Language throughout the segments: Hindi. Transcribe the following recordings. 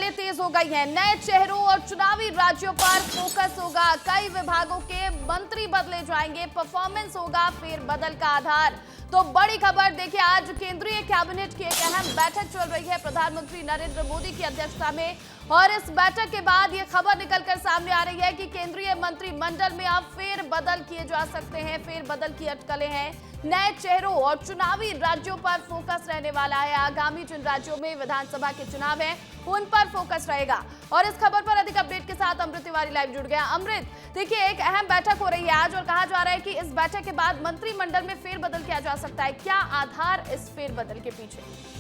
खबरें तेज हो गई हैं। नए चेहरों और चुनावी राज्यों पर फोकस होगा। कई विभागों के मंत्री बदले जाएंगे। परफॉर्मेंस होगा फेरबदल का आधार। तो बड़ी खबर देखिए, आज केंद्रीय कैबिनेट की एक अहम बैठक चल रही है प्रधानमंत्री नरेंद्र मोदी की अध्यक्षता में, और इस बैठक के बाद ये खबर निकलकर सामने आ रही है कि केंद्रीय मंत्रिमंडल में अब फेरबदल किए जा सकते हैं। फेरबदल की अटकलें हैं। नए चेहरों और चुनावी राज्यों पर फोकस रहने वाला है। आगामी जिन राज्यों में विधानसभा के चुनाव हैं उन पर फोकस रहेगा। और इस खबर पर अधिक अपडेट के साथ अमृत तिवारी लाइव जुड़ गया। अमृत, देखिए एक अहम बैठक हो रही है आज और कहा जा रहा है कि इस बैठक के बाद मंत्रिमंडल में फेरबदल किया जा सकता है। क्या आधार इस फेरबदल के पीछे?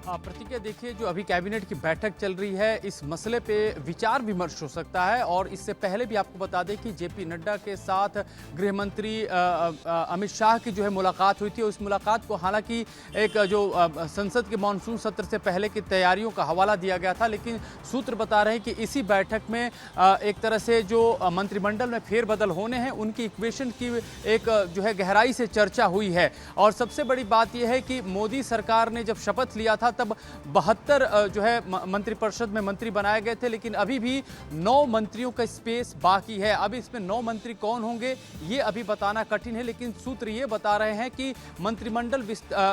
प्रतिक्रिया देखिए, जो अभी कैबिनेट की बैठक चल रही है इस मसले पे विचार विमर्श हो सकता है। और इससे पहले भी आपको बता दें कि जेपी नड्डा के साथ गृह मंत्री अमित शाह की जो है मुलाकात हुई थी। उस मुलाकात को हालांकि एक जो संसद के मानसून सत्र से पहले की तैयारियों का हवाला दिया गया था, लेकिन सूत्र बता रहे हैं कि इसी बैठक में एक तरह से जो मंत्रिमंडल में फेरबदल होने हैं उनकी इक्वेशन की एक जो है गहराई से चर्चा हुई है। और सबसे बड़ी बात यह है कि मोदी सरकार ने जब शपथ लिया था तब 72 जो है मंत्रिपरिषद में मंत्री बनाए गए थे, लेकिन अभी भी 9 मंत्रियों का स्पेस बाकी है। अभी इसमें 9 मंत्री कौन होंगे ये अभी बताना कठिन है, लेकिन सूत्र ये बता रहे हैं कि मंत्रिमंडल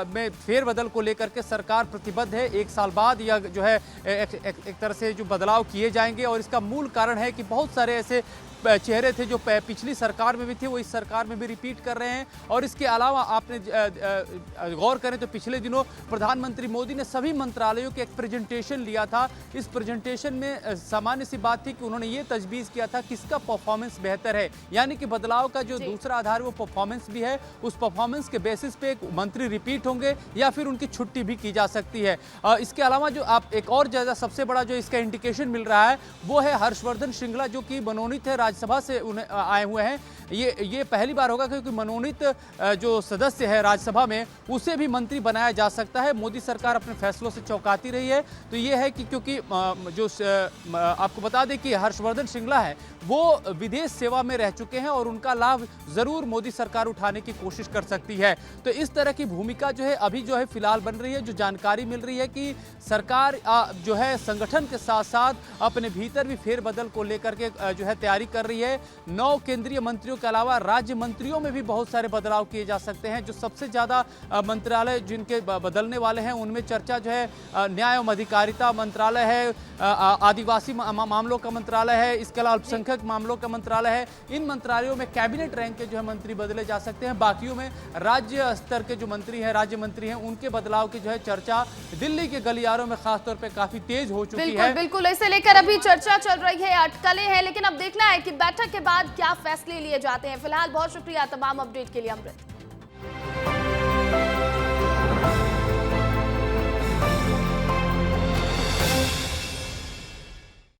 में फेरबदल को लेकर के सरकार प्रतिबद्ध है। 1 साल बाद यह जो है एक तरह से जो बदलाव किए जाएंगे। और इसका मूल कारण है कि बहुत सारे ऐसे चेहरे थे जो पिछली सरकार में भी थे, वो इस सरकार में भी रिपीट कर रहे हैं। और इसके अलावा आपने गौर करें तो पिछले दिनों प्रधानमंत्री मोदी ने सभी मंत्रालयों के एक प्रेजेंटेशन लिया था। इस प्रेजेंटेशन में सामान्य सी बात थी कि उन्होंने ये तजवीज़ किया था किसका परफॉर्मेंस बेहतर है, यानी कि बदलाव का जो दूसरा आधार वो परफॉर्मेंस भी है। उस परफॉर्मेंस के बेसिस पे मंत्री रिपीट होंगे या फिर उनकी छुट्टी भी की जा सकती है। इसके अलावा जो आप एक और ज़्यादा सबसे बड़ा जो इसका इंडिकेशन मिल रहा है वो है हर्षवर्धन श्रृंगला, जो कि मनोनीत है, राज्यसभा से उन्हें आए हुए हैं। ये पहली बार होगा क्योंकि मनोनीत जो सदस्य है राज्यसभा में उसे भी मंत्री बनाया जा सकता है। मोदी सरकार अपने फैसलों से चौंकाती रही है। तो ये है कि क्योंकि जो आपको बता दें कि हर्षवर्धन श्रृंगला है वो विदेश सेवा में रह चुके हैं और उनका लाभ जरूर मोदी सरकार उठाने की कोशिश कर सकती है। तो इस तरह की भूमिका जो है अभी जो है फिलहाल बन रही है। जो जानकारी मिल रही है कि सरकार जो है संगठन के साथ साथ अपने भीतर भी फेरबदल को लेकर के जो है तैयारी कर रही है। 9 केंद्रीय मंत्रियों के अलावा राज्य मंत्रियों में भी बहुत सारे बदलाव किए जा सकते हैं। जो सबसे ज्यादा मंत्रालय जिनके बदलने वाले हैं उनमें चर्चा जो है न्याय एवं अधिकारिता मंत्रालय है, आदिवासी मामलों का मंत्रालय है, इसके अलावा अल्पसंख्यक मामलों का मंत्रालय है। इन मंत्रालयों में कैबिनेट रैंक के जो है मंत्री बदले जा सकते हैं। बाकियों में राज्य स्तर के जो मंत्री हैं, राज्य मंत्री हैं, उनके बदलाव की जो है चर्चा दिल्ली के गलियारों में खासतौर पर काफी तेज हो चुकी है। बिल्कुल इसे लेकर अभी चर्चा चल रही है, अटकलें हैं, लेकिन अब देखना है कि बैठक के बाद क्या फैसले लिए जाते हैं। फिलहाल बहुत शुक्रिया तमाम अपडेट के लिए अमृत।